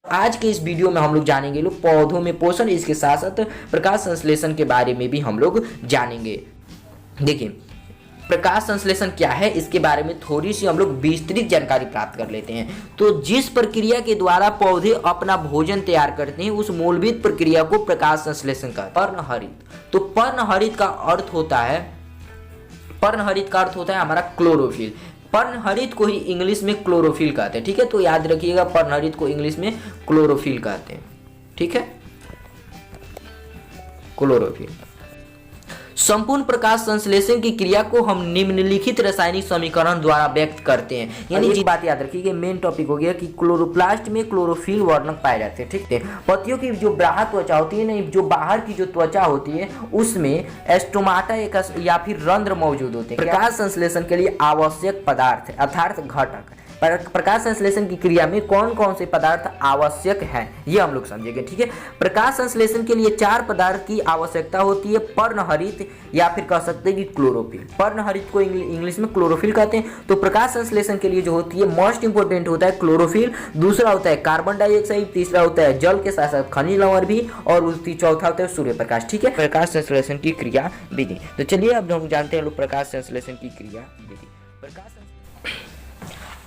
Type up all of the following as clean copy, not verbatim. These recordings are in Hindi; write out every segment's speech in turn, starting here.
आज के इस वीडियो में हम लोग जानेंगे लोग पौधों में पोषण, इसके साथ साथ प्रकाश संश्लेषण के बारे में भी हम लोग जानेंगे। देखिए, प्रकाश संश्लेषण क्या है इसके बारे में थोड़ी सी हम लोग विस्तृत जानकारी प्राप्त कर लेते हैं। तो जिस प्रक्रिया के द्वारा पौधे अपना भोजन तैयार करते हैं उस मूलभूत प्रक्रिया को प्रकाश संश्लेषण कहते हैं। पर्णहरित, तो पर्णहरित का अर्थ होता है, पर्णहरित का अर्थ होता है हमारा क्लोरोफिल। पर्णहरित को ही इंग्लिश में क्लोरोफिल कहते हैं, ठीक है। तो याद रखिएगा, पर्णहरित को इंग्लिश में क्लोरोफिल कहते हैं, ठीक है, क्लोरोफिल। संपूर्ण प्रकाश संश्लेषण की क्रिया को हम निम्नलिखित रासायनिक समीकरण द्वारा व्यक्त करते हैं। यानी एक बात याद रखिए, मेन टॉपिक हो गया कि क्लोरोप्लास्ट में क्लोरोफिल वर्णक पाए जाते हैं, ठीक है। पत्तियों की जो बाह्य त्वचा होती है ना, जो बाहर की जो त्वचा होती है उसमें स्टोमाटा या फिर रंध्र मौजूद होते हैं। प्रकाश संश्लेषण के लिए आवश्यक पदार्थ अर्थात घटक, प्रकाश संश्लेषण की क्रिया में कौन कौन से पदार्थ आवश्यक हैं ये हम लोग समझेंगे, ठीक है। प्रकाश संश्लेषण के लिए 4 पदार्थ की आवश्यकता होती है, पर्णहरित या फिर कह सकते हैं कि क्लोरोफिल। पर्णहरित को इंग्लिश में क्लोरोफिल कहते हैं। तो प्रकाश संश्लेषण के लिए जो होती है मोस्ट इंपोर्टेंट होता है क्लोरोफिल, दूसरा होता है कार्बन डाइऑक्साइड, तीसरा होता है जल के साथ साथ खनिज लवण भी, और चौथा होता है सूर्य प्रकाश, ठीक है। प्रकाश संश्लेषण की क्रिया विधि, तो चलिए अब हम जानते हैं लोग प्रकाश संश्लेषण की क्रिया विधि।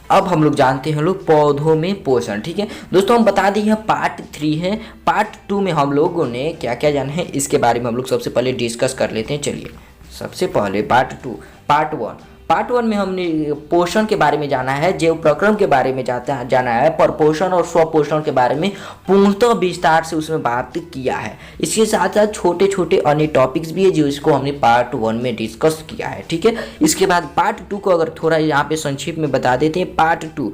अब हम लोग जानते हैं लोग पौधों में पोषण, ठीक है दोस्तों। हम बता दें यह पार्ट 3 है। पार्ट 2 में हम लोगों ने क्या क्या जाना है इसके बारे में हम लोग सबसे पहले डिस्कस कर लेते हैं। चलिए, सबसे पहले पार्ट 1 में हमने पोषण के बारे में जाना है, जैव प्रक्रम के बारे में जाना है, पर पोषण और स्वपोषण के बारे में पूर्णतः विस्तार से उसमें बात किया है। इसके साथ साथ छोटे छोटे अन्य टॉपिक्स भी है जो इसको हमने पार्ट 1 में डिस्कस किया है, ठीक है। इसके बाद पार्ट 2 को अगर थोड़ा यहाँ पे संक्षिप्त में बता देते हैं। पार्ट 2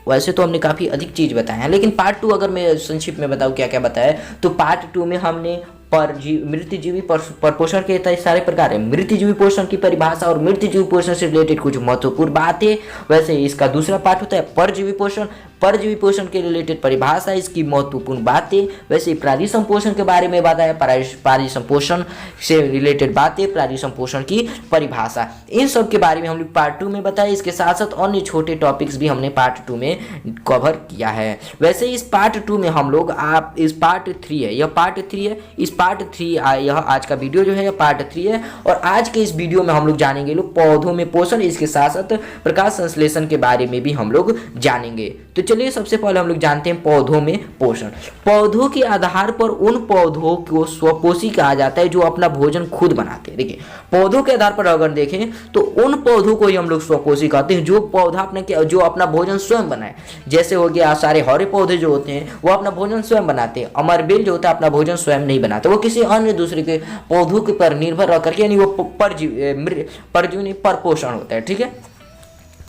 वैसे तो हमने काफ़ी अधिक चीज़ बताया है, लेकिन पार्ट 2 अगर मैं संक्षिप्त में बताऊँ क्या क्या बताया, तो पार्ट 2 में हमने मृतजीवी परपोषण के सारे प्रकार है, मृतजीवी पोषण की परिभाषा और मृतजीवी पोषण से रिलेटेड कुछ महत्वपूर्ण बातें। वैसे इसका दूसरा पार्ट होता है परजीवी पोषण, परजीवी पोषण के रिलेटेड परिभाषा, इसकी महत्वपूर्ण बातें। वैसे प्राणिसम पोषण के बारे में बताया, प्राणिसम पोषण से रिलेटेड बातें, प्राणिसम पोषण की परिभाषा, इन सब के बारे में हम लोग पार्ट 2 में बताया। इसके साथ साथ अन्य छोटे टॉपिक्स भी हमने पार्ट 2 में कवर किया है। वैसे इस पार्ट 2 में हम लोग इस पार्ट 3 है, यह पार्ट 3 है, इस पार्ट 3 यह आज का वीडियो जो है पार्ट 3 है। और आज के इस वीडियो में हम लोग जानेंगे लोग पौधों में पोषण, इसके साथ साथ प्रकाश संश्लेषण के बारे में भी हम लोग जानेंगे। तो चलिए सबसे पहले हम लोग जानते हैं पौधों में पोषण। पौधों के आधार पर उन पौधों को स्वपोषी कहा जाता है जो अपना भोजन खुद बनाते हैं। देखिए, पौधों के आधार पर अगर देखें तो उन पौधों को ही हम लोग स्वपोषी कहते हैं जो पौधा जो अपना भोजन स्वयं बनाए। जैसे हो गया सारे हरे पौधे जो होते हैं वो अपना भोजन स्वयं बनाते हैं। अमरबेल जो होता है अपना भोजन स्वयं नहीं बनाते, वो किसी अन्य दूसरे के पौधों के पर निर्भर रह करके, यानी वो परजीवी परपोषण होता है, ठीक है।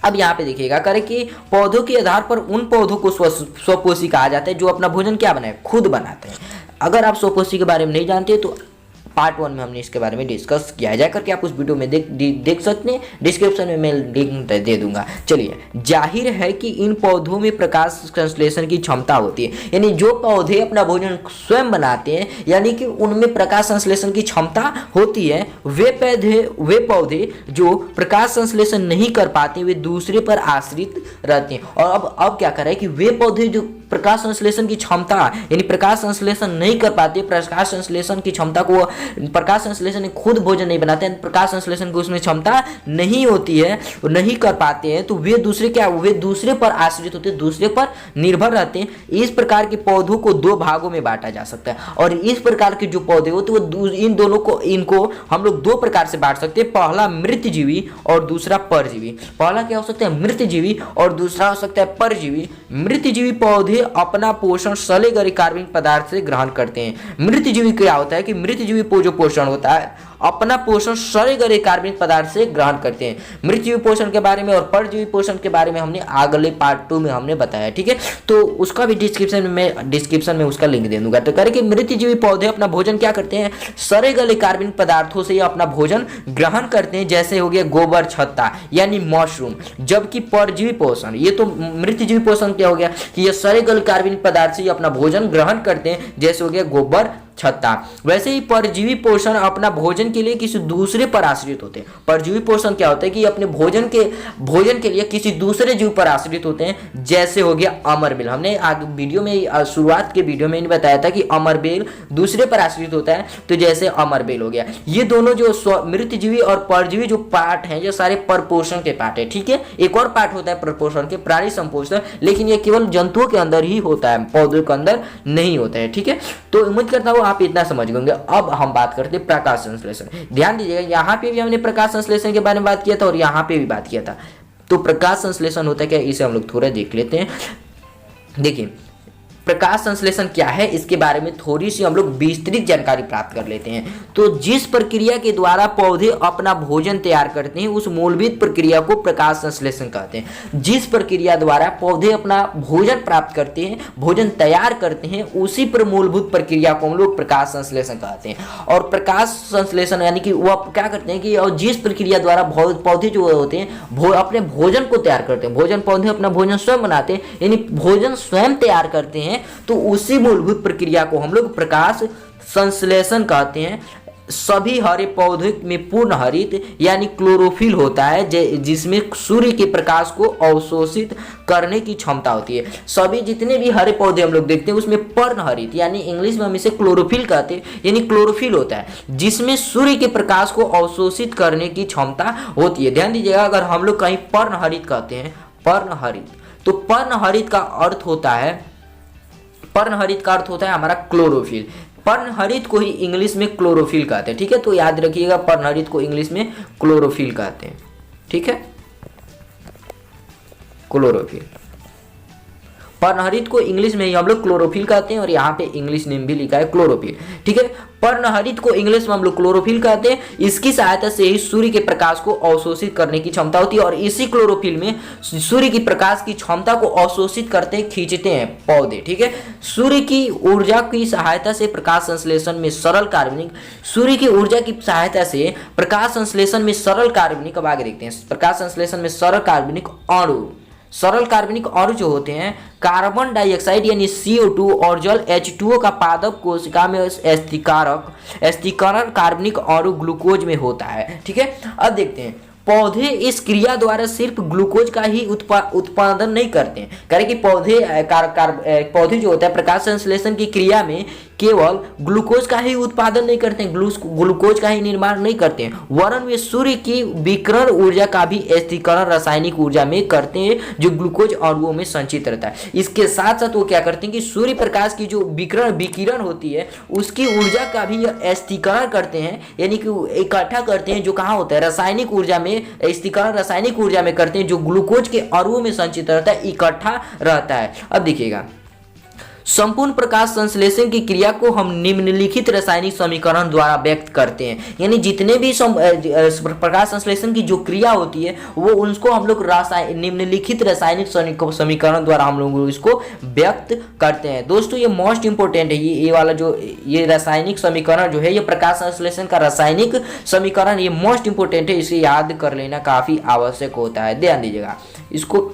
अब यहाँ पे देखिएगा करें कि पौधों के आधार पर उन पौधों को स्वपोषी कहा जाता है जो अपना भोजन क्या बनाए, खुद बनाते हैं। अगर आप स्वपोषी के बारे में नहीं जानते तो पार्ट 1 में हमने इसके बारे में डिस्कस किया है, जाकर के आप उस वीडियो में देख सकते हैं, डिस्क्रिप्शन में मैं लिंक दे दूंगा। चलिए, जाहिर है कि इन पौधों में प्रकाश संश्लेषण की क्षमता होती है, यानी जो पौधे अपना भोजन स्वयं बनाते हैं यानी कि उनमें प्रकाश संश्लेषण की क्षमता होती है। वे पौधे जो प्रकाश संश्लेषण नहीं कर पाते वे दूसरे पर आश्रित रहते हैं। और अब क्या कर रहा है कि वे पौधे जो प्रकाश संश्लेषण की क्षमता यानी प्रकाश संश्लेषण नहीं कर पाते, प्रकाश संश्लेषण की क्षमता को, प्रकाश संश्लेषण खुद भोजन नहीं बनाते हैं, प्रकाश संश्लेषण की उसमें क्षमता नहीं होती है, नहीं कर पाते हैं, तो वे दूसरे पर आश्रित होते हैं, दूसरे पर निर्भर रहते हैं। इस प्रकार के पौधों को 2 भागों में बांटा जा सकता है। और इस प्रकार के जो पौधे होते हैं वो इनको हम लोग 2 प्रकार से बांट सकते हैं। पहला मृतजीवी और दूसरा परजीवी। पहला क्या हो सकता है, मृतजीवी, और दूसरा हो सकता है परजीवी। मृतजीवी पौधे अपना पोषण सड़े गले कार्बनिक पदार्थ से ग्रहण करते हैं। मृतजीवी क्या होता है कि मृतजीवी जो पोषण होता है अपना पोषण सड़े गले कार्बनिक पदार्थ से ग्रहण करते हैं। मृतजीवी पोषण के बारे में और परजीवी पोषण के बारे में हमने अगले पार्ट 2 में हमने बताया, ठीक है। तो उसका भी डिस्क्रिप्शन में उसका लिंक दे दूंगा। तो करें कि मृतजीवी पौधे अपना भोजन क्या करते हैं, सड़े गले कार्बनिक पदार्थों से अपना भोजन ग्रहण करते हैं, जैसे हो गया गोबर छत्ता यानी मशरूम। जबकि परजीवी पोषण, ये तो मृतजीवी पोषण क्या हो गया कि ये सड़े गले कार्बनिक पदार्थ से अपना भोजन ग्रहण करते हैं, जैसे हो गया गोबर छत्ता। वैसे ही परजीवी पोषण अपना भोजन के लिए किसी दूसरे पर आश्रित होते हैं। परजीवी पोषण क्या होता है कि अपने भोजन के लिए किसी दूसरे जीव पर आश्रित होते हैं। जैसे हो गया अमरबेल, हमने आगे वीडियो में शुरुआत के वीडियो में बताया था कि अमरबेल दूसरे पर आश्रित होता है, तो जैसे अमरबेल हो गया। ये दोनों जो मृतजीवी और परजीवी जो पार्ट हैं, जो सारे परपोषण के पार्ट है, ठीक है। एक और पार्ट होता है परपोषण के, प्राणी संपोषण, लेकिन ये केवल जंतुओं के अंदर ही होता है, पौधों के अंदर नहीं होता है, ठीक है। तो उम्मीद करता हूँ आप इतना समझ गए होंगे। अब हम बात करते हैं प्रकाश संश्लेषण। ध्यान दीजिएगा, यहाँ पे भी हमने प्रकाश संश्लेषण के बारे में बात किया था और यहाँ पे भी बात किया था। तो प्रकाश संश्लेषण होता है क्या, इसे हम लोग थोड़ा देख लेते हैं। देखिए प्रकाश संश्लेषण क्या है, इसके बारे में थोड़ी सी हम लोग विस्तृत जानकारी प्राप्त कर लेते हैं। तो जिस प्रक्रिया के द्वारा पौधे अपना भोजन तैयार करते हैं, उस मूलभूत प्रक्रिया को प्रकाश संश्लेषण कहते हैं। जिस प्रक्रिया द्वारा पौधे अपना भोजन प्राप्त करते हैं, भोजन तैयार करते हैं, उसी पर मूलभूत प्रक्रिया को हम लोग प्रकाश संश्लेषण कहते हैं। और प्रकाश संश्लेषण यानी कि वो क्या करते हैं कि और जिस प्रक्रिया द्वारा पौधे जो होते हैं अपने भोजन को तैयार करते हैं, पौधे अपना भोजन स्वयं बनाते हैं, यानी भोजन स्वयं तैयार करते हैं, तो उसी मूलभूत प्रक्रिया को हम लोग प्रकाश संश्लेषण कहते हैं। सभी हरे पौधे में पूर्ण हरित यानी क्लोरोफिल होता है, जिसमें सूर्य के प्रकाश को अवशोषित करने की क्षमता होती है। सभी जितने भी हरे पौधे हम लोग देखते हैं उसमें पर्ण हरित यानी इंग्लिश में हम इसे क्लोरोफिल कहते हैं, यानी क्लोरोफिल होता है, जिसमें सूर्य के प्रकाश को अवशोषित करने की क्षमता होती है। ध्यान दीजिएगा, अगर हम लोग कहीं पर्ण हरित कहते हैं, पर्ण हरित, तो पर्ण हरित का अर्थ होता है, पर्ण हरित का अर्थ होता है हमारा क्लोरोफिल। पर्ण हरित को ही इंग्लिश में क्लोरोफिल कहते हैं, ठीक है। तो याद रखिएगा, पर्ण हरित को इंग्लिश में क्लोरोफिल कहते हैं, ठीक है, क्लोरोफिल। पर्णहरित को इंग्लिश में ही हम लोग क्लोरोफिल कहते हैं और यहाँ पे इंग्लिश नेम भी लिखा है क्लोरोफिल, ठीक है। पर्णहरित को इंग्लिश में हम लोग क्लोरोफिल कहते हैं। इसकी सहायता से ही सूर्य के प्रकाश को अवशोषित करने की क्षमता होती है और इसी क्लोरोफिल में सूर्य की प्रकाश की क्षमता को अवशोषित करते खींचते हैं पौधे, ठीक है। सूर्य की ऊर्जा की सहायता से प्रकाश संश्लेषण में सरल कार्बनिक, सूर्य की ऊर्जा की सहायता से प्रकाश संश्लेषण में सरल कार्बनिक, अब आगे देखते हैं, प्रकाश संश्लेषण में सरल कार्बनिक अणु, सरल कार्बनिक अणु जो होते हैं कार्बन डाइऑक्साइड यानी CO2 और जल H2O का पादप कोशिका में स्थिरीकरण कार्बनिक अणु ग्लूकोज में होता है, ठीक है। अब देखते हैं, पौधे इस क्रिया द्वारा सिर्फ ग्लूकोज का ही उत्पादन नहीं करते हैं, कारण कि पौधे जो होता है प्रकाश संश्लेषण की क्रिया में केवल ग्लूकोज का ही उत्पादन नहीं करते हैं, ग्लूकोज का ही निर्माण नहीं करते हैं, वरन वे सूर्य की विकिरण ऊर्जा का भी स्थिरीकरण रासायनिक ऊर्जा में करते हैं, जो ग्लूकोज अणुओं में संचित रहता है। इसके साथ साथ वो क्या करते हैं कि सूर्य प्रकाश की जो विकिरण होती है उसकी ऊर्जा का भी स्थिरीकरण करते हैं, यानी कि इकट्ठा करते हैं, जो कहाँ होता है रासायनिक ऊर्जा में, स्थिरीकरण रासायनिक ऊर्जा में करते हैं, जो ग्लूकोज के अणुओं में संचित रहता है, इकट्ठा रहता है। अब देखिएगा, संपूर्ण प्रकाश संश्लेषण की क्रिया को हम निम्नलिखित रासायनिक समीकरण द्वारा व्यक्त करते हैं, यानी जितने भी प्रकाश संश्लेषण की जो क्रिया होती है वो उनको हम लोग निम्नलिखित रासायनिक समीकरण द्वारा हम लोग इसको व्यक्त करते हैं। दोस्तों ये मोस्ट इंपोर्टेंट है, ये वाला जो ये रासायनिक समीकरण जो है, ये प्रकाश संश्लेषण का रासायनिक समीकरण ये मोस्ट इंपोर्टेंट है, इसे याद कर लेना काफी आवश्यक होता है। ध्यान दीजिएगा, इसको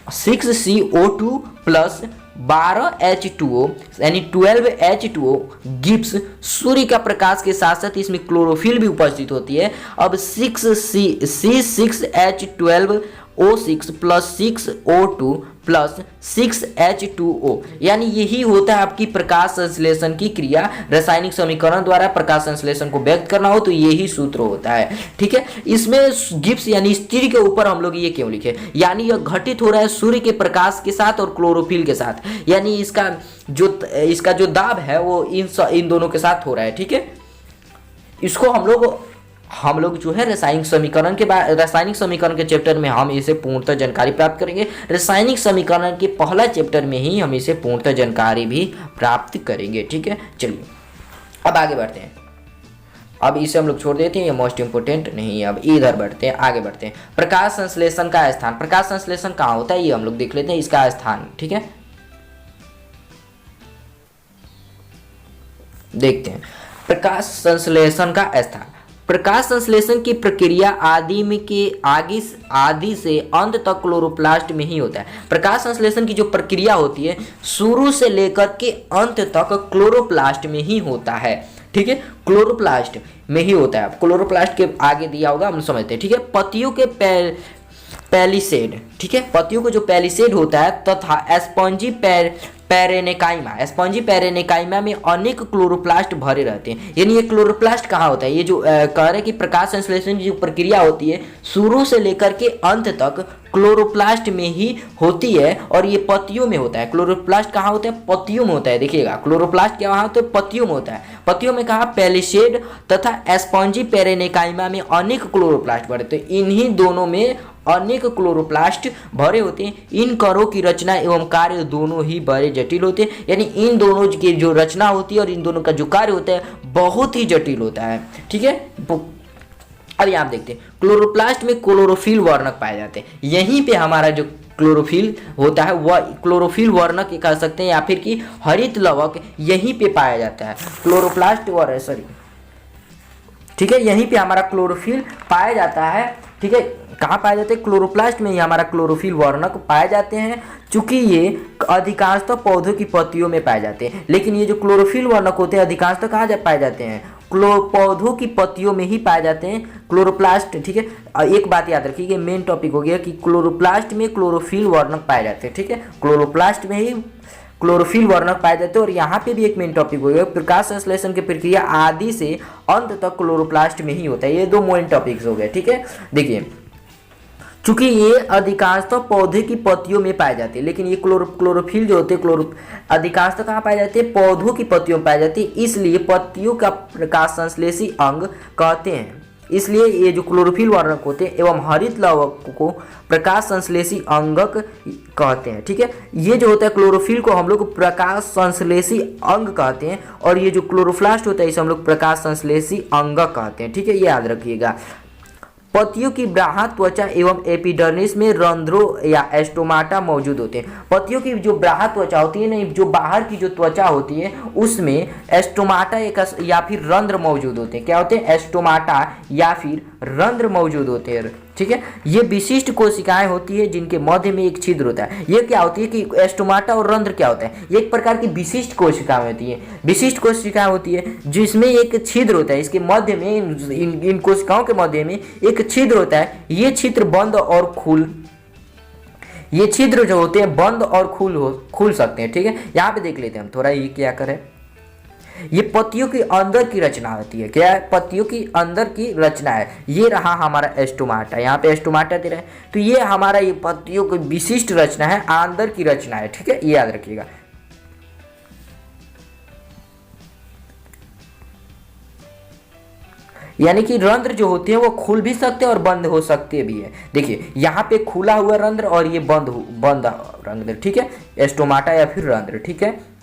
6CO2 प्लस 12H2O यानी 12H2O गिब्स सूर्य का प्रकाश के साथ साथ इसमें क्लोरोफिल भी उपस्थित होती है। अब 6C6H12O6 plus 6O2 plus 6H2O, यानी यही होता है आपकी प्रकाश संश्लेषण की क्रिया। रासायनिक समीकरण द्वारा प्रकाश संश्लेषण को व्यक्त करना हो तो यही सूत्र होता है, ठीक है। इसमें गिब्स यानी स्थिर के ऊपर हम लोग ये क्यों लिखे, यानी यह घटित हो रहा है सूर्य के प्रकाश के साथ और क्लोरोफिल के साथ, यानी इसका जो दाब है वो इन दोनों के साथ हो रहा है, ठीक है। इसको हम लोग जो है रासायनिक समीकरण के चैप्टर में हम इसे पूर्णतः जानकारी प्राप्त करेंगे। रासायनिक समीकरण के पहला चैप्टर में ही हम इसे पूर्णतः जानकारी भी प्राप्त करेंगे, ठीक है। चलिए अब आगे बढ़ते हैं, अब इसे हम लोग छोड़ देते हैं, ये मोस्ट इंपोर्टेंट नहीं है। अब इधर बढ़ते हैं, आगे बढ़ते हैं। प्रकाश संश्लेषण का स्थान, प्रकाश संश्लेषण कहाँ होता है ये हम लोग देख लेते हैं, इसका स्थान, ठीक है। देखते हैं प्रकाश संश्लेषण का स्थान। प्रकाश संश्लेषण की प्रक्रिया आदि से अंत तक क्लोरोप्लास्ट में ही होता है। प्रकाश संश्लेषण की जो प्रक्रिया होती है शुरू से लेकर के अंत तक क्लोरोप्लास्ट में ही होता है। ठीक है, क्लोरोप्लास्ट में ही होता है। क्लोरोप्लास्ट के आगे दिया होगा, हम समझते हैं। ठीक है, पत्तियों के पैलिसेड, ठीक है, पत्तियों को जो पैलिसेड होता है तथा स्पॉन्जी स्पॉन्जी पैरेनेकाइमा में अनेक क्लोरोप्लास्ट भरे रहते हैं। यानी ये क्लोरोप्लास्ट कहाँ होता है, ये जो कह रहे हैं कि प्रकाश संश्लेषण की जो प्रक्रिया होती है शुरू से लेकर के अंत तक क्लोरोप्लास्ट में ही होती है और ये पत्तियों में होता है। क्लोरोप्लास्ट कहाँ होता है, पत्तियों में होता है। देखिएगा, क्लोरोप्लास्ट क्या वहाँ होता है, पत्तियों में होता है। पत्तियों में कहा पैलिसेड तथा स्पॉन्जी पैरेनेकाइमा में अनेक क्लोरोप्लास्ट भरे, तो इन्हीं दोनों में अनेक क्लोरोप्लास्ट भरे होते हैं। इन कणों की रचना एवं कार्य दोनों ही बड़े जटिल होते हैं। यानी इन दोनों की जो रचना होती है और इन दोनों का जो कार्य होता है बहुत ही जटिल होता है। ठीक है, अब यहाँ आप देखते हैं क्लोरोप्लास्ट में क्लोरोफिल वर्णक पाए जाते हैं। यहीं पे हमारा जो क्लोरोफिल होता है वह क्लोरोफिल वर्णक कह सकते हैं या फिर कि हरित लवक यहीं पे पाया जाता है। क्लोरोप्लास्ट ठीक है, यहीं पे हमारा क्लोरोफिल पाया जाता है। ठीक है, कहाँ पाए जाते हैं, क्लोरोप्लास्ट में ही हमारा क्लोरोफिल वर्णक पाए जाते हैं। चूंकि ये अधिकांशतः पौधों की पत्तियों में पाए जाते हैं, लेकिन ये जो क्लोरोफिल वर्णक होते हैं अधिकांशतः कहाँ पाए जाते हैं, पौधों की पत्तियों में ही पाए जाते हैं क्लोरोप्लास्ट। ठीक है, एक बात याद रखिए, मेन टॉपिक हो गया कि क्लोरोप्लास्ट में क्लोरोफिल वर्णक पाए जाते हैं। ठीक है, क्लोरोप्लास्ट में ही क्लोरोफिल वर्णक पाए जाते हैं। और यहाँ पे भी एक मेन टॉपिक हो गया, प्रकाश संश्लेषण की प्रक्रिया आदि से अंत तक क्लोरोप्लास्ट में ही होता है। ये दो मेन टॉपिक्स हो गए। ठीक है, देखिए चूंकि ये अधिकांशतः पौधे की पत्तियों में पाए जाते हैं, लेकिन ये क्लोरोफिल जो होते हैं अधिकांशतः कहाँ पाए जाते हैं, पौधों की पत्तियों में पाए जाती है। इसलिए पत्तियों का प्रकाश संश्लेषी अंग कहते हैं। इसलिए ये जो क्लोरोफिल वर्णक होते हैं एवं हरित लवक को प्रकाश संश्लेषी अंगक कहते हैं। ठीक है, ये जो होता है क्लोरोफिल को हम लोग प्रकाश संश्लेषी अंग कहते हैं और ये जो क्लोरोप्लास्ट होता है इसे हम लोग प्रकाश संश्लेषी अंगक कहते हैं। ठीक है, ये याद रखिएगा। पत्तियों की बाह्य त्वचा एवं एपिडर्मिस में रंध्रों या एस्टोमाटा मौजूद होते हैं। पत्तियों की जो बाह्य त्वचा होती है ना, जो बाहर की जो त्वचा होती है उसमें एस्टोमाटा या फिर रंध्र मौजूद होते हैं। क्या होते हैं, एस्टोमाटा या फिर रंध्र मौजूद होते हैं। ठीक है, ये विशिष्ट कोशिकाएं होती है जिनके मध्य में एक छिद्र होता है। ये क्या होती है कि एस्टोमाटा और रंध्र क्या होता है, ये एक प्रकार की विशिष्ट कोशिकाएं होती है। विशिष्ट कोशिकाएं होती है जिसमें एक छिद्र होता है, इसके मध्य में इन कोशिकाओं के मध्य में एक छिद्र होता है। ये छिद्र बंद और ये छिद्र जो होते हैं बंद और खुल सकते हैं। ठीक है, यहाँ पे देख लेते हैं हम थोड़ा, ये क्या करें, ये पत्तियों के अंदर की रचना होती है। क्या है, पत्तियों की अंदर की रचना है। ये रहा हमारा एस्टोमाटा, यहाँ पे एस्टोमाटा दे रहा है, तो ये हमारा ये पत्तियों की विशिष्ट रचना है, अंदर की रचना है। ठीक है, ये याद रखिएगा। यानी कि रंध्र जो होते हैं वो खुल भी सकते हैं और बंद हो सकते भी है। देखिए यहाँ पे खुला हुआ रंध्र और ये बंद रंध्र। ठीक है, एस्टोमाटा या फिर रंध्र। ठीक है,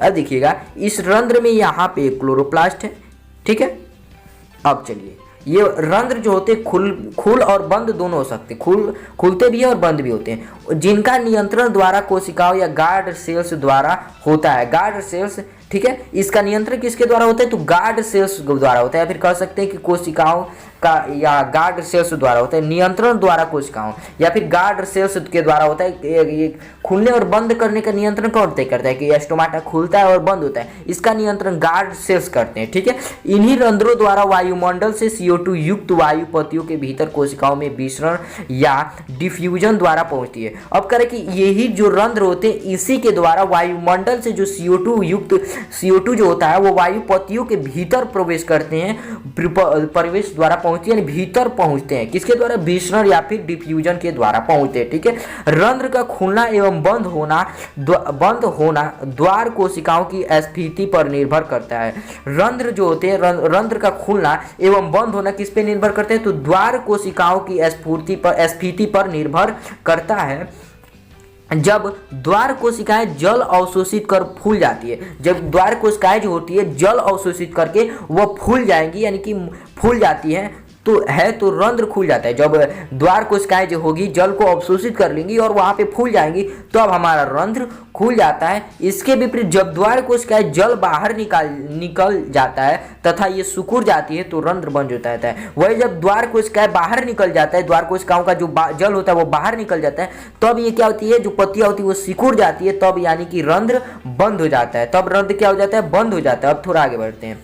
अब देखिएगा इस रंध्र में यहाँ पे क्लोरोप्लास्ट है। ठीक है, अब चलिए ये रंध्र जो होते हैं खुल और बंद दोनों हो सकते हैं, खुलते भी है और बंद भी होते हैं, जिनका नियंत्रण द्वारा कोशिकाओं या गार्ड सेल्स द्वारा होता है। गार्ड सेल्स, ठीक है, इसका नियंत्रण किसके द्वारा होता है, तो गार्ड सेल्स द्वारा होता है, या फिर कह सकते हैं कि कोशिकाओं का या गार्ड सेल्स द्वारा होता है। नियंत्रण द्वारा कोशिकाओं या फिर गार्ड सेल्स के द्वारा होता है। ये खुलने और बंद करने का नियंत्रण कौन तय करता है, कि एस्टोमाटा खुलता है और बंद होता है, इसका नियंत्रण गार्ड सेल्स करते हैं। ठीक है, इन्हीं रंध्रों द्वारा वायुमंडल से CO2 युक्त वायु पत्तियों के भीतर कोशिकाओं में विसरण या डिफ्यूजन द्वारा पहुंचती है। अब करें कि यही जो रंध्र होते हैं इसी के द्वारा वायुमंडल से जो CO2 युक्त CO2 जो होता है वो वायु पत्तियों के भीतर प्रवेश करते हैं, प्रवेश द्वारा पहुंचती है, यानी भीतर पहुंचते हैं। किसके द्वारा, विसरण या फिर डिफ्यूजन के द्वारा पहुंचते हैं। ठीक है, रंध्र का खुलना एवं बंद होना द्वार कोशिकाओं की स्थिति पर निर्भर करता है। रंध्र जो होते हैं, रंध्र का खुलना एवं बंद होना किस पे निर्भर करते हैं, तो द्वार कोशिकाओं की स्फीति पर निर्भर करता है। जब द्वार कोशिकाएं जल अवशोषित कर फूल जाती है, जब द्वार कोशिकाएं जो होती है जल अवशोषित करके वो फूल जाएंगी, यानी कि फूल जाती है, तो रंध्र खुल जाता है। जब द्वार कोशिकाएं जो होगी जल को अवशोषित कर लेंगी और वहां पे फूल जाएंगी तो अब हमारा रंध्र खुल जाता है। इसके विपरीत जब द्वार कोशिकाएं जल बाहर निकल जाता है तथा ये सिकुड़ जाती है तो रंध्र बंद होता है। वही जब द्वार कोशिकाएं बाहर निकल जाता है, द्वार कोशिकाओं का जो जल होता है वो बाहर निकल जाता है, तब ये क्या होती है, जो पत्तियां होती है वो सिकुड़ जाती है, तब यानी कि रंध्र बंद हो जाता है। तब रंध्र क्या हो जाता है, बंद हो जाता है। अब थोड़ा आगे बढ़ते हैं।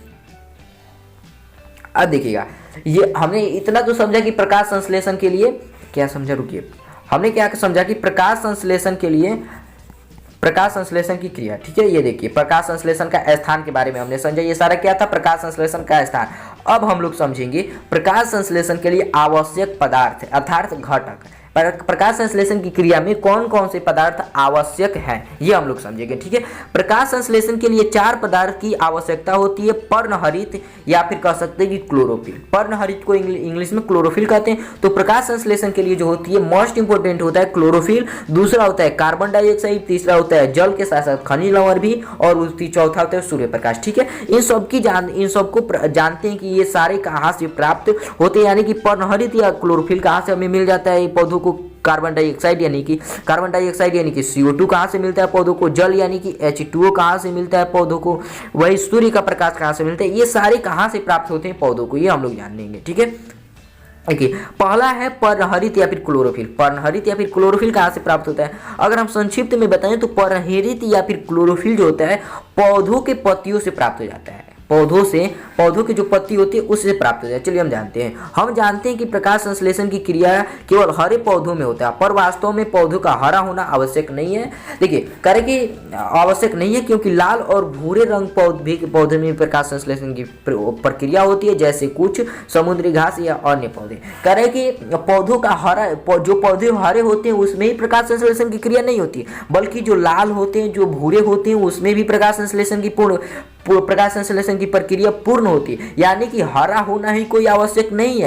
अब देखिएगा, ये हमने इतना तो समझा कि प्रकाश संश्लेषण के लिए क्या समझा, रुकिए, हमने क्या समझा कि प्रकाश संश्लेषण के लिए प्रकाश संश्लेषण की क्रिया, ठीक है। ये देखिए प्रकाश संश्लेषण का स्थान के बारे में हमने समझा, ये सारा क्या था, प्रकाश संश्लेषण का स्थान। अब हम लोग समझेंगे प्रकाश संश्लेषण के लिए आवश्यक पदार्थ अर्थात घटक। प्रकाश संश्लेषण की क्रिया में कौन कौन से पदार्थ आवश्यक हैं ये हम लोग समझेंगे, ठीक है। प्रकाश संश्लेषण के लिए 4 पदार्थ की आवश्यकता होती है, पर्णहरित या फिर कह सकते हैं कि क्लोरोफिल। पर्णहरित को इंग्लिश में क्लोरोफिल कहते हैं। तो प्रकाश संश्लेषण के लिए जो होती है मोस्ट इंपोर्टेंट होता है क्लोरोफिल, दूसरा होता है कार्बन डाइऑक्साइड, तीसरा होता है जल के साथ साथ खनिज लवण भी, और चौथा होता है सूर्य प्रकाश, ठीक है। इन सबको जानते हैं कि ये सारे कहाँ से प्राप्त होते हैं, यानी कि पर्णहरित या क्लोरोफिल कहाँ से हमें मिल जाता है पौधों को, कार्बन डाइऑक्साइड यानी कि CO2 कहाँ से मिलता है पौधों को, जल यानी कि H2O कहाँ से मिलता है पौधों को, वही सूर्य का प्रकाश कहाँ से मिलता है, ये सारे कहाँ से प्राप्त होते हैं पौधों को, ये हम लोग जान लेंगे, ठीक है। देखिए पहला है पर्णहरित या फिर क्लोरोफिल। पर्णहरित या फिर क्लोरोफिल कहाँ से प्राप्त होता है, अगर हम संक्षिप्त में बताएं तो पर्णहरित या फिर क्लोरोफिल जो होता है पौधों के पत्तियों से प्राप्त हो जाता है। पौधों की जो पत्ती होती है उससे प्राप्त हो जाए। चलिए हम जानते हैं कि प्रकाश संश्लेषण की क्रिया केवल हरे पौधों में होता है, पर वास्तव में पौधों का हरा होना आवश्यक नहीं है। देखिए करे कि आवश्यक नहीं है क्योंकि लाल और भूरे रंग पौधे में प्रकाश संश्लेषण की प्रक्रिया होती है, जैसे कुछ समुद्री घास या अन्य पौधे। करे कि पौधों का हरा, जो पौधे हरे होते हैं उसमें ही प्रकाश संश्लेषण की क्रिया नहीं होती, बल्कि जो लाल होते हैं, जो भूरे होते हैं उसमें भी प्रकाश संश्लेषण की प्रक्रिया पूर्ण होती है। यानी कि हरा होना ही कोई आवश्यक नहीं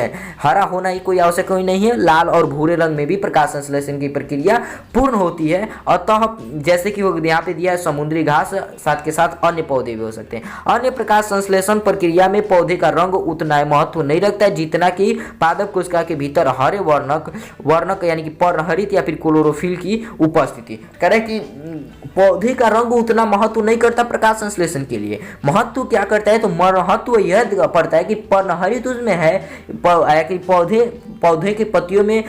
है, लाल और भूरे रंग में भी प्रकाश संश्लेषण की प्रक्रिया पूर्ण होती है। अतः जैसे कि यहाँ पे दिया है समुद्री घास, साथ के साथ अन्य पौधे भी हो सकते हैं। अन्य प्रकाश संश्लेषण प्रक्रिया में पौधे का रंग उतना महत्व नहीं रखता है जितना कि पादप कोशिका के भीतर हरे वर्णक यानी कि पर्णहरित या फिर क्लोरोफिल की उपस्थिति। करें कि पौधे का रंग उतना महत्व नहीं करता प्रकाश संश्लेषण के लिए। महत्व क्या करता है, तो महत्व यह पड़ता है कि पर्णहरित उसमें है कि पौधे के पत्तियों में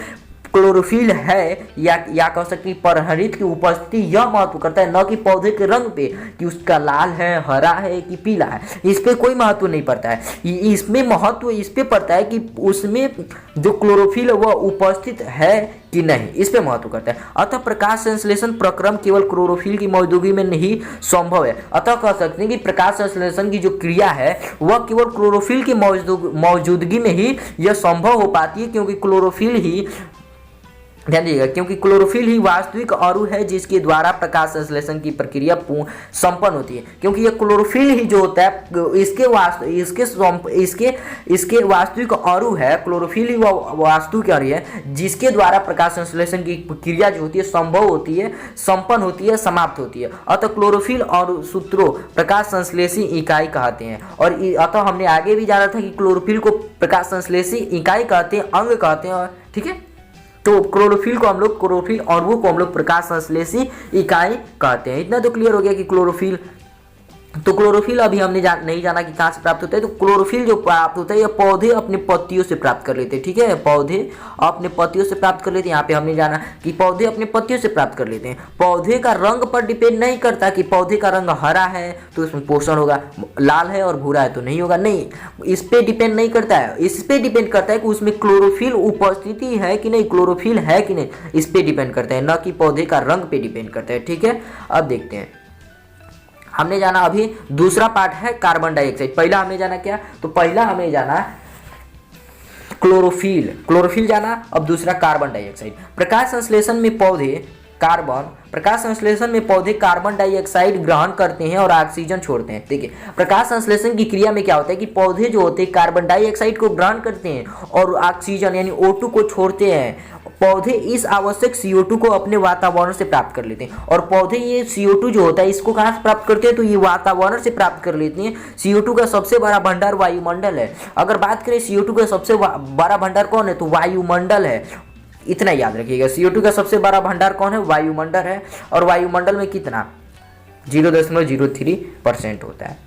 क्लोरोफिल है या कह सकते हैं पर्णहरित की उपस्थिति, यह महत्व करता है, न कि पौधे के रंग पे कि उसका लाल है, हरा है कि पीला है। इस पे कोई महत्व नहीं पड़ता है। इसमें महत्व इस पे पड़ता है कि उसमें जो क्लोरोफिल है वह उपस्थित है कि नहीं, इस पे महत्व करता है। अतः प्रकाश संश्लेषण प्रक्रम केवल क्लोरोफिल की मौजूदगी में नहीं संभव है। अतः कह सकते हैं कि प्रकाश संश्लेषण की जो क्रिया है वह केवल क्लोरोफिल की मौजूदगी में ही यह संभव हो पाती है, क्योंकि क्लोरोफिल ही वास्तविक अणु है जिसके द्वारा प्रकाश संश्लेषण की प्रक्रिया संपन्न होती है। क्योंकि ये क्लोरोफिल ही जो होता है इसके वास्तविक अणु है, क्लोरोफिल ही वास्तविक अणु है जिसके द्वारा प्रकाश संश्लेषण की क्रिया जो होती है संभव होती है, संपन्न होती है, समाप्त होती है। अतः क्लोरोफिल अणु सूत्रों प्रकाश संश्लेषी इकाई कहते हैं। और अतः हमने आगे भी जाना था कि क्लोरोफिल को प्रकाश संश्लेषी इकाई कहते हैं, अंग कहते हैं, ठीक है। तो क्लोरोफिल अणुओं को हम लोग प्रकाश संश्लेषी इकाई कहते हैं। इतना तो क्लियर हो गया कि क्लोरोफिल अभी हमने नहीं जाना कि कहाँ से प्राप्त होता है। तो क्लोरोफिल जो प्राप्त होता है यह पौधे अपने पत्तियों से प्राप्त कर लेते हैं, ठीक है। पौधे अपने पत्तियों से प्राप्त कर लेते हैं। यहाँ पे हमने जाना कि पौधे अपने पत्तियों से प्राप्त कर लेते हैं। पौधे का रंग पर डिपेंड नहीं करता कि पौधे का रंग हरा है तो उसमें पोषण होगा, लाल है और भूरा है तो नहीं होगा, नहीं, इस पे डिपेंड नहीं करता है। इस पे डिपेंड करता है कि उसमें क्लोरोफिल उपस्थिति है कि नहीं, क्लोरोफिल है कि नहीं, इस पे डिपेंड करता है, न कि पौधे का रंग पे डिपेंड करता है, ठीक है। अब देखते हैं, हमने जाना अभी दूसरा पार्ट है कार्बन डाइऑक्साइड। पहला हमने जाना क्या, तो पहला हमने जाना क्लोरोफिल जाना। अब दूसरा कार्बन डाइऑक्साइड। प्रकाश संश्लेषण में पौधे कार्बन डाइऑक्साइड ग्रहण करते हैं और ऑक्सीजन छोड़ते हैं। देखिए प्रकाश संश्लेषण की क्रिया में क्या होता है कि पौधे जो होते हैं कार्बन डाइऑक्साइड को ग्रहण करते हैं और ऑक्सीजन यानी O2 को छोड़ते हैं। पौधे इस आवश्यक CO2 को अपने वातावरण से प्राप्त कर लेते हैं। और पौधे ये CO2 जो होता है इसको कहाँ से प्राप्त करते हैं, तो ये वातावरण से प्राप्त कर लेते हैं। CO2 का सबसे बड़ा भंडार वायुमंडल है। अगर बात करें CO2 का सबसे बड़ा भंडार कौन है, तो वायुमंडल है। इतना याद रखिएगा, CO2 का सबसे बड़ा भंडार कौन है, वायुमंडल है। और वायुमंडल में कितना, 0.03% होता है।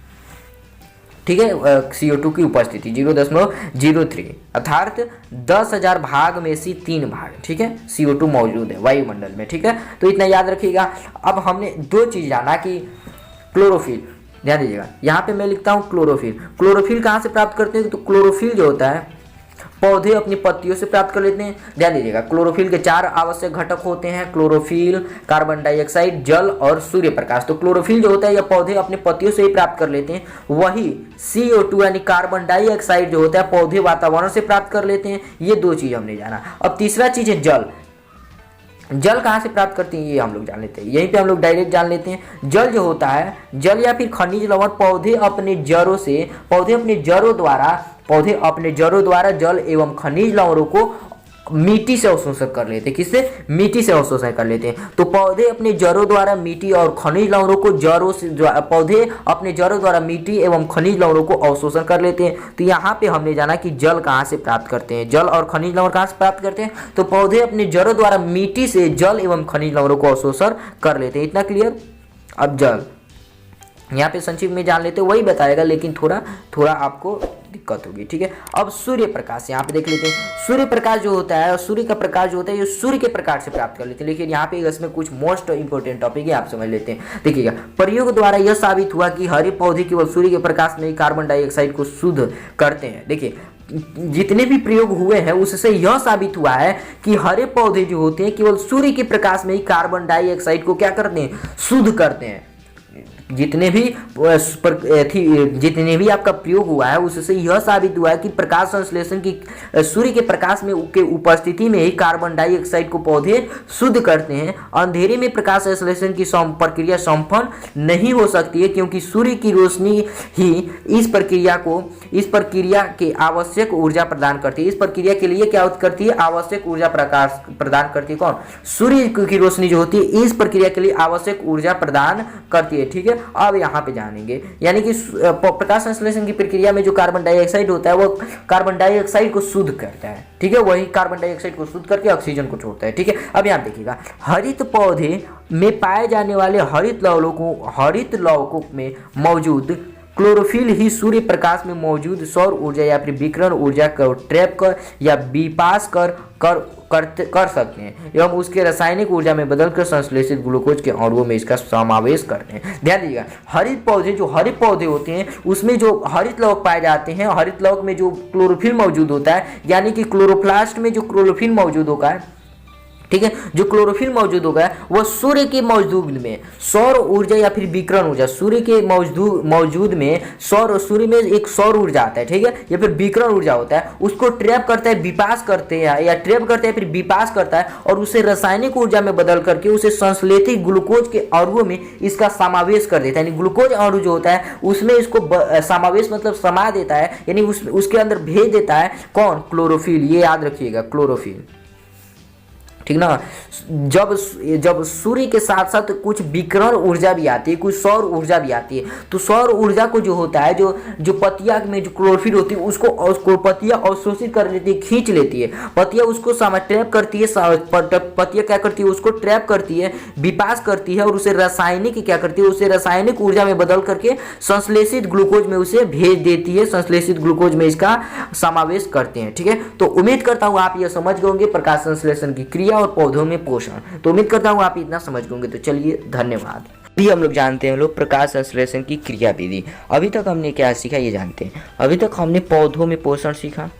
ठीक है, CO2 की उपस्थिति 0.03 अर्थात 10,000 भाग में से 3 भाग, ठीक है, CO2 मौजूद है वायुमंडल में। ठीक है, तो इतना याद रखिएगा। अब हमने 2 चीज जाना कि क्लोरोफिल, ध्यान दीजिएगा, यहाँ पे मैं लिखता हूँ क्लोरोफिल। क्लोरोफिल कहाँ से प्राप्त करते हैं, तो क्लोरोफिल जो होता है पौधे अपनी पत्तियों से प्राप्त कर लेते हैं। ध्यान दीजिएगा, क्लोरोफिल के 4 आवश्यक घटक होते हैं, क्लोरोफिल, कार्बन डाइऑक्साइड, जल और सूर्य प्रकाश। तो क्लोरोफिल जो होता है यह पौधे अपने पत्तियों से ही प्राप्त कर लेते हैं। वही CO2 यानी कार्बन डाइऑक्साइड जो होता है पौधे वातावरण से प्राप्त कर लेते हैं। ये 2 चीज हमने जाना। अब तीसरा चीज है जल। जल कहाँ से प्राप्त करते हैं ये हम लोग जान लेते हैं, यहीं पे हम लोग डायरेक्ट जान लेते हैं। जल जो होता है, जल या फिर खनिज लवण पौधे अपने जड़ों द्वारा जल एवं खनिज लवणों को मिट्टी से अवशोषण कर लेते हैं। किससे, मिट्टी से अवशोषण कर लेते हैं। तो पौधे अपने जड़ों द्वारा मिट्टी और खनिज लवणों को पौधे अपने जड़ों द्वारा मिट्टी एवं खनिज लवणों को अवशोषण कर लेते हैं। तो यहाँ पे हमने जाना कि जल कहाँ से प्राप्त करते हैं, जल और खनिज लवण कहाँ से प्राप्त करते हैं, तो पौधे अपने जड़ों द्वारा मिट्टी से जल एवं खनिज लवणों को अवशोषण कर लेते हैं। इतना क्लियर। अब जल यहाँ पे संक्षिप्त में जान लेते हैं, वही बताएगा लेकिन थोड़ा आपको दिक्कत होगी। ठीक है, अब सूर्य प्रकाश यहाँ पे देख लेते हैं। सूर्य प्रकाश जो होता है, सूर्य का प्रकाश जो होता है ये सूर्य के प्रकाश से प्राप्त कर लेते हैं। लेकिन यहाँ पे इसमें कुछ मोस्ट इंपोर्टेंट टॉपिक है, आप समझ लेते हैं। देखिएगा, प्रयोग द्वारा यह साबित हुआ कि हरे पौधे केवल सूर्य के प्रकाश में ही कार्बन डाइऑक्साइड को शुद्ध करते हैं। देखिए, जितने भी प्रयोग हुए हैं उससे यह साबित हुआ है कि हरे पौधे जो होते हैं केवल सूर्य के प्रकाश में ही कार्बन डाइऑक्साइड को क्या करते हैं, शुद्ध करते हैं। जितने भी आपका प्रयोग हुआ है उससे यह साबित हुआ है कि प्रकाश संश्लेषण की सूर्य के प्रकाश में के उपस्थिति में ही कार्बन डाइऑक्साइड को पौधे शुद्ध करते हैं। अंधेरे में प्रकाश संश्लेषण की प्रक्रिया संपन्न नहीं हो सकती है, क्योंकि सूर्य की रोशनी ही इस प्रक्रिया के आवश्यक ऊर्जा प्रदान करती है। इस प्रक्रिया के लिए क्या करती है, आवश्यक ऊर्जा प्रकाश प्रदान करती है। कौन, सूर्य की रोशनी जो होती है इस प्रक्रिया के लिए आवश्यक ऊर्जा प्रदान करती है। ठीक है, अब यहाँ पे जानेंगे, यानी कि प्रकाश संश्लेषण की प्रक्रिया में जो कार्बन डाइऑक्साइड होता है वो कार्बन डाइऑक्साइड को शुद्ध करता है। ठीक है, वही कार्बन डाइऑक्साइड को शुद्ध करके ऑक्सीजन को छोड़ता है। ठीक है, अब यहाँ देखिएगा, हरित पौधे में पाए जाने वाले हरित लवकों में मौजूद क्लोरोफिल ही सूर्य प्रकाश में मौजूद सौर ऊर्जा या फिर विकिरण ऊर्जा को ट्रैप कर या बीपास कर सकते हैं एवं उसके रासायनिक ऊर्जा में बदलकर संश्लेषित ग्लूकोज के अणुओं में इसका समावेश करते हैं। ध्यान दीजिएगा, हरित पौधे होते हैं उसमें जो हरित लवक पाए जाते हैं, हरित लवक में जो क्लोरोफिल मौजूद होता है, यानी कि क्लोरोप्लास्ट में जो क्लोरोफिल मौजूद होगा है, ठीक है, जो क्लोरोफिल मौजूद होगा वह सूर्य के मौजूद में सौर ऊर्जा या फिर विकिरण ऊर्जा, सूर्य के मौजूद में सूर्य में एक सौर ऊर्जा आता है, ठीक है, या फिर विकिरण ऊर्जा होता है, उसको ट्रैप करता है, विपास करते हैं या ट्रैप करता है फिर विपास करता है और उसे रासायनिक ऊर्जा में बदल करके उसे संश्लेषित ग्लूकोज के अणुओं में इसका समावेश कर देता है। यानी ग्लूकोज अणु जो होता है उसमें इसको समावेश मतलब समा देता है, यानी उसके अंदर भेज देता है। कौन, क्लोरोफिल। ये याद रखिएगा, क्लोरोफिल। ठीक ना, जब सूर्य के साथ साथ कुछ विकिरण ऊर्जा भी आती है, कुछ सौर ऊर्जा भी आती है, तो सौर ऊर्जा को जो होता है, जो पत्तियां में जो क्लोरोफिल होती है उसको पत्तियां अवशोषित कर लेती है, खींच लेती है, पत्तियां उसको ट्रैप करती है, पत्तियां क्या करती है, उसको ट्रैप करती है, विपास करती है और उसे रासायनिक क्या करती है, उसे रासायनिक ऊर्जा में बदल करके संश्लेषित ग्लूकोज में उसे भेज देती है, संश्लेषित ग्लूकोज में इसका समावेश करते हैं। ठीक है, तो उम्मीद करता हूं आप यह समझ गए होंगे प्रकाश संश्लेषण की क्रिया और पौधों में पोषण। तो उम्मीद करता हूं आप इतना समझ गए होंगे। तो चलिए, धन्यवाद। अभी हम लोग जानते हैं प्रकाश संश्लेषण की क्रिया विधि। अभी तक हमने क्या सीखा ये जानते हैं। अभी तक हमने पौधों में पोषण सीखा,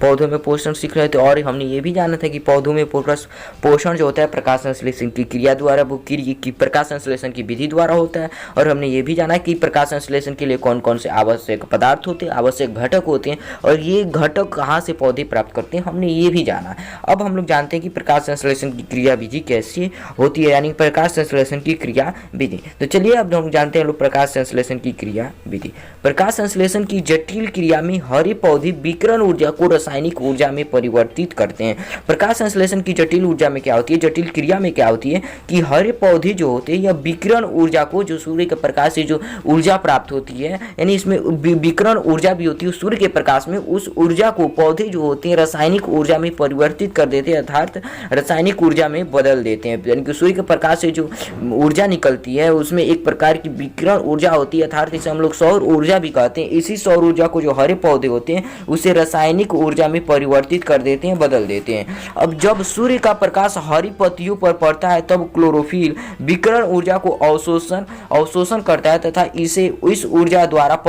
पौधों में पोषण सीख रहे थे। और हमने ये भी जाना था कि पौधों में पोषण जो होता है प्रकाश संश्लेषण की क्रिया द्वारा, वो की प्रकाश संश्लेषण की विधि द्वारा होता है। और हमने ये भी जाना कि प्रकाश संश्लेषण के लिए कौन कौन से आवश्यक पदार्थ होते हैं, आवश्यक घटक होते हैं, और ये घटक कहाँ से पौधे प्राप्त करते हैं, हमने ये भी जाना। अब हम लोग जानते हैं कि प्रकाश संश्लेषण की क्रिया विधि कैसी होती है, यानी प्रकाश संश्लेषण की क्रिया विधि। तो चलिए अब हम जानते हैं लोग प्रकाश संश्लेषण की क्रिया विधि। प्रकाश संश्लेषण की जटिल क्रिया में हरे पौधे विकिरण ऊर्जा को रासायनिक ऊर्जा में परिवर्तित करते हैं। प्रकाश संश्लेषण की जटिल ऊर्जा में क्या होती है, जटिल क्रिया में क्या होती है कि हरे पौधे जो होते हैं या विकिरण ऊर्जा को, जो सूर्य के प्रकाश से जो ऊर्जा प्राप्त होती है, यानी इसमें विकिरण ऊर्जा भी होती है सूर्य के प्रकाश में, उस ऊर्जा को पौधे जो होते हैं रासायनिक ऊर्जा में परिवर्तित कर देते हैं, अर्थात रासायनिक ऊर्जा में बदल देते हैं। यानी कि सूर्य के प्रकाश से जो ऊर्जा निकलती है उसमें एक प्रकार की विकिरण ऊर्जा होती है, अर्थात इसे हम लोग सौर ऊर्जा भी कहते हैं। इसी सौर ऊर्जा को जो हरे पौधे होते हैं उसे रासायनिक ऊर्जा में परिवर्तित कर देते हैं, बदल देते हैं। अब जब सूर्य का प्रकाश हरी पत्तियों पर पड़ता है तब क्लोरोफिल विकिरण ऊर्जा को अवशोषण करता है तथा इसे इस ऊर्जा द्वारा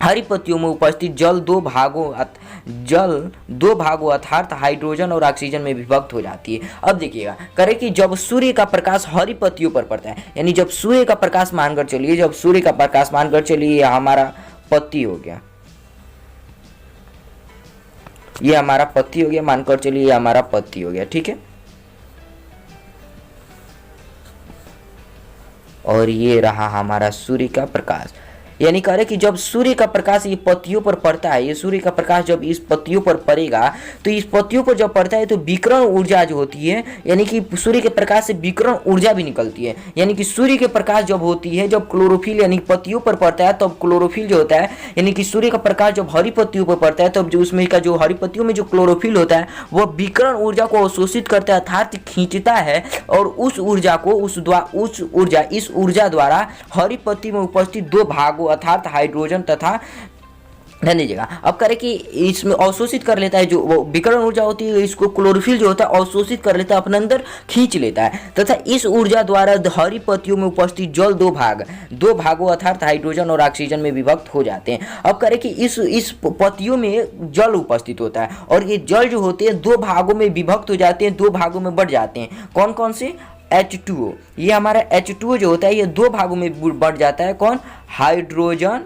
हरी पत्तियों में उपस्थित जल दो भागों अर्थात हाइड्रोजन और ऑक्सीजन में विभक्त हो जाती है। अब देखिएगा करें कि जब सूर्य का प्रकाश हरी पत्तियों पर पड़ता है, यानी जब सूर्य का प्रकाश मानकर चलिए हमारा पत्ती हो गया, ये हमारा पत्ती हो गया, मानकर चलिए ये हमारा पत्ती हो गया, ठीक है। और ये रहा हमारा सूर्य का प्रकाश। यानी कह रहे कि जब सूर्य का प्रकाश ये पत्तियों पर पड़ता है, ये सूर्य का प्रकाश जब इस पत्तियों पर पड़ेगा तो इस पत्तियों पर जब पड़ता है तो विकिरण ऊर्जा जो होती है, यानी कि सूर्य के प्रकाश से विकिरण ऊर्जा भी निकलती है। यानी कि सूर्य के प्रकाश जब होती है, जब क्लोरोफिल यानी पत्तियों पर पड़ता है तब क्लोरोफिल जो होता है, यानी कि सूर्य का प्रकाश जब हरी पत्तियों पर पड़ता है तब जो उसमें का जो हरी पत्तियों में जो क्लोरोफिल होता है वह विकिरण ऊर्जा को अवशोषित करता है, अर्थात खींचता है, और उस ऊर्जा को इस ऊर्जा द्वारा हरी पत्ती में उपस्थित दो भागों अर्थात हाइड्रोजन तथा ध्यान दीजिएगा। अब करें कि इसमें अवशोषित कर लेता है, जो वो विकिरण ऊर्जा होती है इसको क्लोरोफिल जो होता है अवशोषित कर लेता है, अपने अंदर खींच लेता है, तथा इस ऊर्जा द्वारा हरी पत्तियों में उपस्थित जल दो भागों अर्थात हाइड्रोजन और ऑक्सीजन में विभक्त हो जाते हैं। अब करें कि इस पत्तियों में जल उपस्थित होता है और ये जल जो होते हैं दो भागों में विभक्त हो जाते हैं, दो भागों में बढ़ जाते हैं। कौन कौन से? H2O। ये हमारा H2O जो होता है ये दो भागों में बढ़ जाता है। कौन? Hydrogen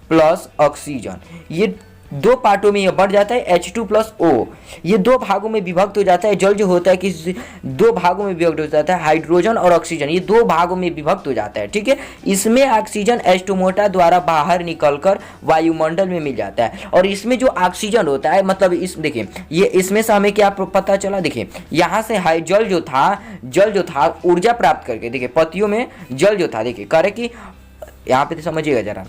plus oxygen. ये दो पार्टों में ये बढ़ जाता है H2 प्लस O। ये दो भागों में विभक्त हो जाता है। जल जो होता है कि दो भागों में विभक्त हो जाता है, हाइड्रोजन और ऑक्सीजन ये दो भागों में विभक्त हो जाता है, ठीक है। इसमें ऑक्सीजन एस्टोमोटा द्वारा बाहर निकलकर वायुमंडल में मिल जाता है। और इसमें जो ऑक्सीजन होता है, मतलब इस देखिए ये इसमें से हमें क्या पता चला, देखिए यहाँ से जल जो था ऊर्जा प्राप्त करके, देखिए पत्तियों में जल जो था, देखिए करे कि यहाँ पे तो समझिएगा जरा।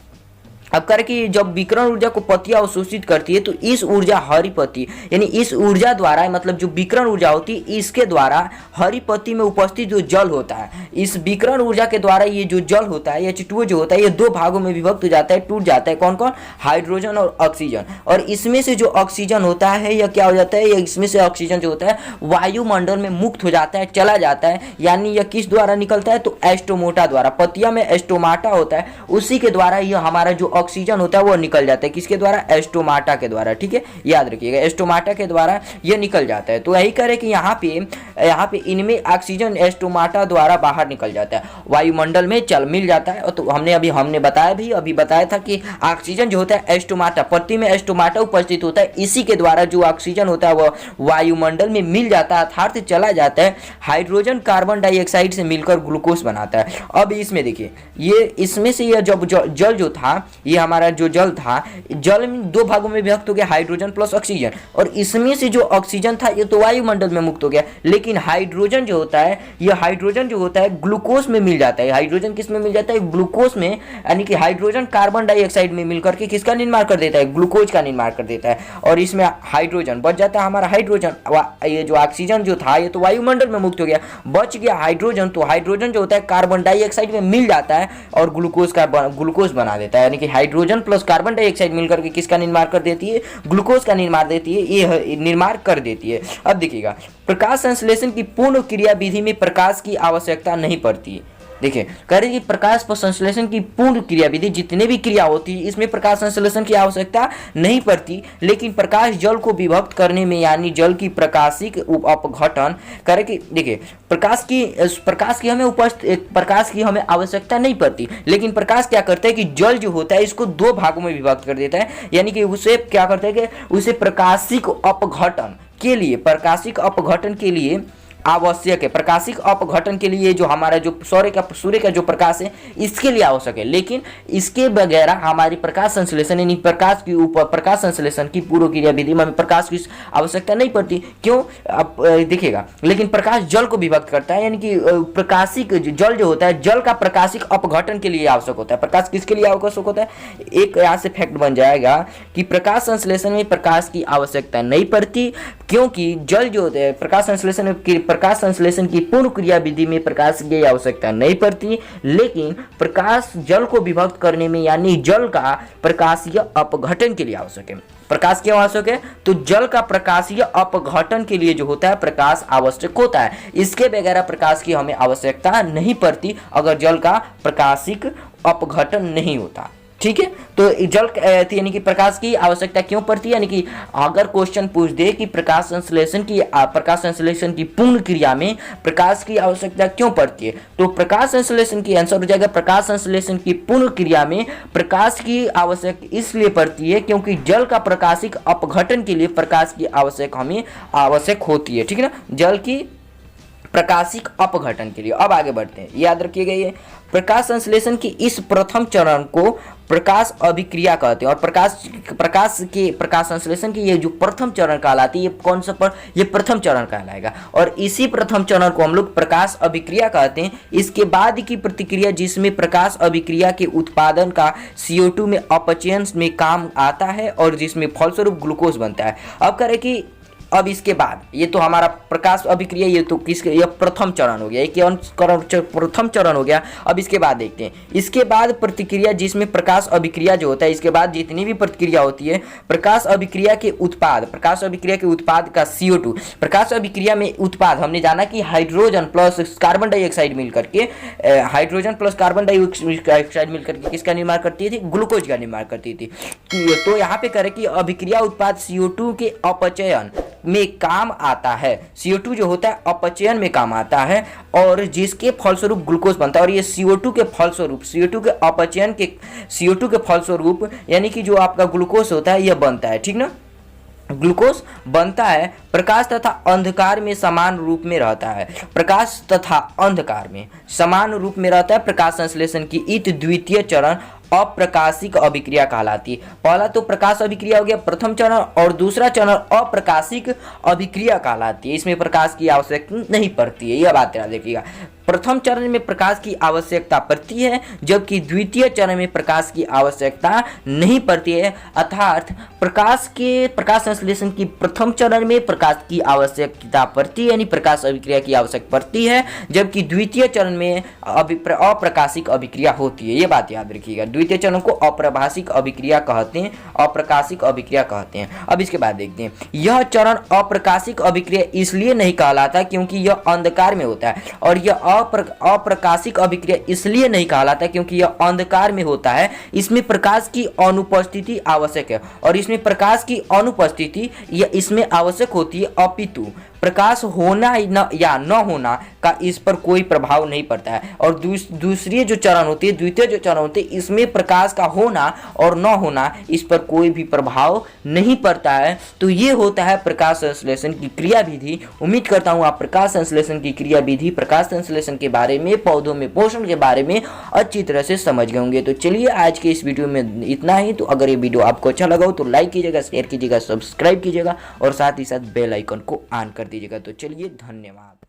अब कर कि जब विकिरण ऊर्जा को पत्तियां अवशोषित करती है तो इस ऊर्जा हरी पत्ती यानी इस ऊर्जा द्वारा, मतलब जो विकिरण ऊर्जा होती है इसके द्वारा हरी पत्ती में उपस्थित जो जल होता है, इस विकिरण ऊर्जा के द्वारा ये जो जल होता है H2O जो होता है ये दो भागों में विभक्त हो जाता है, टूट जाता है। कौन कौन? हाइड्रोजन और ऑक्सीजन। और इसमें से जो ऑक्सीजन होता है यह क्या हो जाता है, इसमें से ऑक्सीजन जो होता है वायुमंडल में मुक्त हो जाता है, चला जाता है। यानी यह किस द्वारा निकलता है? तो एस्टोमोटा द्वारा। पत्तियां में एस्टोमाटा होता है, उसी के द्वारा यह हमारा जो ऑक्सीजन होता है वो निकल जाता है। किसके द्वारा? एस्टोमाटा के द्वारा, ठीक है, याद रखिएगा एस्टोमाटा के द्वारा ये निकल जाता है। तो यही करें कि यहाँ पे इनमें ऑक्सीजन एस्टोमाटा द्वारा बाहर निकल जाता है, वायुमंडल में मिल जाता है। तो हमने बताया था कि ऑक्सीजन जो होता है एस्टोमाटा, पत्ती में एस्टोमाटा उपस्थित होता है, इसी के द्वारा जो ऑक्सीजन होता है वह वायुमंडल में मिल जाता है, अर्थात चला जाता है। हाइड्रोजन कार्बन डाइऑक्साइड से मिलकर ग्लूकोज बनाता है। अब इसमें देखिए ये इसमें से यह जब जल जो था, ये हमारा जो जल था, जल में दो भागों में विभक्त हो गया, हाइड्रोजन प्लस ऑक्सीजन। और इसमें से जो ऑक्सीजन था ये तो वायुमंडल में मुक्त हो गया, लेकिन हाइड्रोजन जो होता है, ये हाइड्रोजन जो होता है ग्लूकोज में मिल जाता है। हाइड्रोजन किस में मिल जाता है? ग्लूकोज में। यानी कि हाइड्रोजन कार्बन डाइऑक्साइड में मिलकर के किसका निर्माण कर देता है? ग्लूकोज का निर्माण कर देता है। और इसमें हाइड्रोजन बच जाता है हमारा हाइड्रोजन। ये जो ऑक्सीजन जो था ये तो वायुमंडल में मुक्त हो गया, बच गया हाइड्रोजन। तो हाइड्रोजन जो होता है कार्बन डाइऑक्साइड में मिल जाता है और ग्लूकोज बना देता है। यानी कि हाइड्रोजन प्लस कार्बन डाइऑक्साइड मिलकर के किसका निर्माण कर देती है? ग्लूकोज का निर्माण देती है, ये निर्माण कर देती है। अब देखिएगा प्रकाश संश्लेषण की पूर्ण क्रिया विधि में प्रकाश की आवश्यकता नहीं पड़ती है। देखिए कह रहे कि प्रकाश पर संश्लेषण की पूर्ण क्रिया विधि, जितने भी क्रिया होती है इसमें प्रकाश संश्लेषण की आवश्यकता नहीं पड़ती, लेकिन प्रकाश जल को विभक्त करने में यानी जल की प्रकाशिक अपघटन करे कि देखिए प्रकाश की हमें आवश्यकता नहीं पड़ती, लेकिन प्रकाश क्या करता है कि जल जो होता है इसको दो भागों में विभक्त कर देता है, यानी कि उसे क्या करता है कि उसे प्रकाशिक अपघटन के लिए आवश्यक है। प्रकाशिक अपघटन के लिए जो हमारा जो सूर्य का जो प्रकाश है इसके लिए आवश्यक है, लेकिन इसके बगैर हमारी प्रकाश संश्लेषण यानी प्रकाश की ऊपर प्रकाश संश्लेषण की पूर्व क्रिया विधि में प्रकाश की आवश्यकता नहीं पड़ती। क्यों? आप देखिएगा, लेकिन प्रकाश जल को विभक्त करता है, यानी कि प्रकाशिक जल जो होता है जल का प्रकाशिक अपघटन के लिए आवश्यक होता है। प्रकाश किसके लिए आवश्यक होता है? एक यहाँ से फैक्ट बन जाएगा कि प्रकाश संश्लेषण में प्रकाश की आवश्यकता नहीं पड़ती, क्योंकि जल जो होता है प्रकाश संश्लेषण की पूर्ण क्रिया विधि में प्रकाश की आवश्यकता नहीं पड़ती, लेकिन प्रकाश जल को विभक्त करने में यानी जल का प्रकाशीय अपघटन के लिए आवश्यक है। प्रकाश क्यों आवश्यक है? तो जल का प्रकाशीय अपघटन के लिए जो होता है प्रकाश आवश्यक होता है, इसके बगैर प्रकाश की हमें आवश्यकता नहीं पड़ती अगर जल का प्रकाशिक अपघटन नहीं होता। ठीक है, तो जल यानी कि प्रकाश की आवश्यकता क्यों पड़ती है, यानी कि अगर क्वेश्चन पूछ दे कि प्रकाश संश्लेषण की पूर्ण क्रिया में प्रकाश की आवश्यकता क्यों पड़ती है, तो प्रकाश संश्लेषण की आंसर हो जाएगा प्रकाश संश्लेषण की पूर्ण क्रिया में प्रकाश की आवश्यकता इसलिए पड़ती है क्योंकि जल का प्रकाशिक अपघटन के लिए प्रकाश की आवश्यक होती है। ठीक है ना, जल की प्रकाशिक अपघटन के लिए। अब आगे बढ़ते हैं, याद रखिएगा ये प्रकाश संश्लेषण की इस प्रथम चरण को प्रकाश अभिक्रिया कहते हैं, और प्रकाश संश्लेषण की ये जो प्रथम चरण कहलाती है ये कौन सा ये प्रथम चरण कहलाएगा, और इसी प्रथम चरण को हम लोग प्रकाश अभिक्रिया कहते हैं। इसके बाद की प्रतिक्रिया जिसमें प्रकाश अभिक्रिया के उत्पादन का CO2 में अपचयन में काम आता है और जिसमें फलस्वरूप ग्लूकोज बनता है। अब करें कि अब इसके बाद ये तो हमारा प्रकाश अभिक्रिया ये तो ये प्रथम चरण हो गया, ये प्रथम चरण हो गया। अब इसके बाद देखते हैं, इसके बाद प्रतिक्रिया जिसमें प्रकाश अभिक्रिया जो होता है, इसके बाद जितनी भी प्रतिक्रिया होती है प्रकाश अभिक्रिया के उत्पाद का CO2, प्रकाश अभिक्रिया में उत्पाद हमने जाना कि हाइड्रोजन प्लस कार्बन डाइऑक्साइड मिलकर के किसका निर्माण करती थी? ग्लूकोज का निर्माण करती थी। तो यहाँ पे करें कि अभिक्रिया उत्पाद CO2 के अपचयन में काम आता है, CO2 जो होता है अपचयन में काम आता है और जिसके फलस्वरूप ग्लूकोज बनता है, और ये CO2 के फलस्वरूप यानी कि जो आपका ग्लूकोज होता है यह बनता है। ठीक ना, ग्लूकोज बनता है। प्रकाश तथा अंधकार में समान रूप में रहता है, प्रकाश संश्लेषण की इत द्वितीय चरण अप्रकाशिक अभिक्रिया कहलाती है। पहला तो प्रकाश अभिक्रिया हो गया प्रथम चरण, और दूसरा चरण अप्रकाशिक अभिक्रिया कहलाती है। इसमें प्रकाश की आवश्यकता नहीं पड़ती है, यह बात याद रखिएगा। प्रथम चरण में प्रकाश की आवश्यकता पड़ती है, जबकि द्वितीय चरण में प्रकाश की आवश्यकता नहीं पड़ती है। अर्थात प्रकाश संश्लेषण की प्रथम चरण में प्रकाश की आवश्यकता पड़ती है, यानी प्रकाश अभिक्रिया की आवश्यकता पड़ती है, जबकि द्वितीय चरण में अप्रकाशिक अभिक्रिया होती है। ये बात याद रखिएगा, द्वितीय चरण को अप्रभाषिक अभिक्रिया कहते हैं, अप्रकाशिक अभिक्रिया कहते हैं। अब इसके बाद देखते हैं, यह चरण अप्रकाशिक अभिक्रिया इसलिए नहीं कहलाता क्योंकि यह अंधकार में होता है, और यह अप्रकाशिक अभिक्रिया इसलिए नहीं कहलाता क्योंकि यह अंधकार में होता है। इसमें प्रकाश की अनुपस्थिति आवश्यक है, और इसमें प्रकाश की अनुपस्थिति इसमें आवश्यक होती है, अपितु प्रकाश होना या न होना का इस पर कोई प्रभाव नहीं पड़ता है। और दूसरी जो चरण होती है, द्वितीय जो चरण होती है, इसमें प्रकाश का होना और न होना इस पर कोई भी प्रभाव नहीं पड़ता है। तो ये होता है प्रकाश संश्लेषण की क्रिया विधि। उम्मीद करता हूँ आप प्रकाश संश्लेषण की क्रिया विधि, प्रकाश संश्लेषण के बारे में, पौधों में पोषण के बारे में अच्छी तरह से समझ गए होंगे। तो चलिए आज के इस वीडियो में इतना ही। तो अगर ये वीडियो आपको अच्छा लगा हो तो लाइक कीजिएगा, शेयर कीजिएगा, सब्सक्राइब कीजिएगा और साथ ही साथ बेल आइकन को ऑन कर दीजिएगा। तो चलिए, धन्यवाद।